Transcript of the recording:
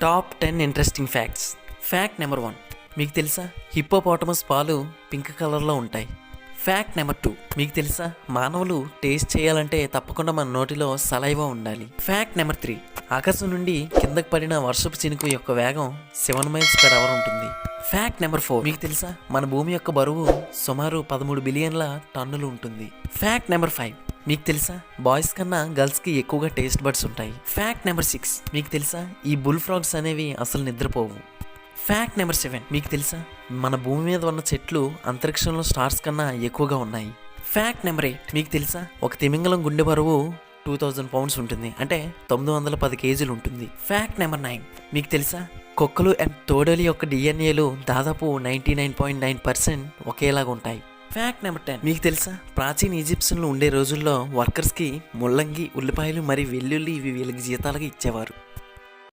Top 10 interesting facts. Fact number 1, మీకు తెలుసా హిప్పోపాటమస్ పాలు పింక్ కలర్లో ఉంటాయి. ఫ్యాక్ట్ నెంబర్ 2, మీకు తెలుసా మానవులు టేస్ట్ చేయాలంటే తప్పకుండా మన నోటిలో సలైవా ఉండాలి. ఫ్యాక్ట్ నెంబర్ 3, ఆకాశం నుండి కిందకు పడిన వర్షపు చినుకు యొక్క వేగం 7 మైల్స్ పర్ అవర్ ఉంటుంది. ఫ్యాక్ట్ నెంబర్ 4, మీకు తెలుసా మన భూమి యొక్క బరువు సుమారు 13 బిలియన్ల టన్నులు ఉంటుంది. ఫ్యాక్ట్ నెంబర్ 5, మీకు తెలుసా బాయ్స్ కన్నా గర్ల్స్కి ఎక్కువగా టేస్ట్ బడ్స్ ఉంటాయి. ఫ్యాక్ట్ నెంబర్ 6, మీకు తెలుసా ఈ బుల్ ఫ్రాగ్స్ అనేవి అసలు నిద్రపోవు. ఫ్యాక్ట్ నెంబర్ 7, మీకు తెలుసా మన భూమి మీద ఉన్న చెట్లు అంతరిక్షంలో స్టార్స్ కన్నా ఎక్కువగా ఉన్నాయి. ఫ్యాక్ట్ నెంబర్ 8, మీకు తెలుసా ఒక తిమింగలం గుండె బరువు 2000 పౌండ్స్ ఉంటుంది, అంటే 910 కేజీలు ఉంటుంది. ఫ్యాక్ట్ నెంబర్ 9, మీకు తెలుసా కుక్కలు అండ్ తోడేలు యొక్క డిఎన్ఏలు దాదాపు 99.9% ఒకేలాగా ఉంటాయి. ఫ్యాక్ట్ నెంబర్ 10, మీకు తెలుసా ప్రాచీన ఈజిప్షియన్లు ఉండే రోజుల్లో వర్కర్స్కి ముల్లంగి, ఉల్లిపాయలు మరియు వెల్లుల్లి ఇవి వీళ్ళకి జీతాలుగా ఇచ్చేవారు.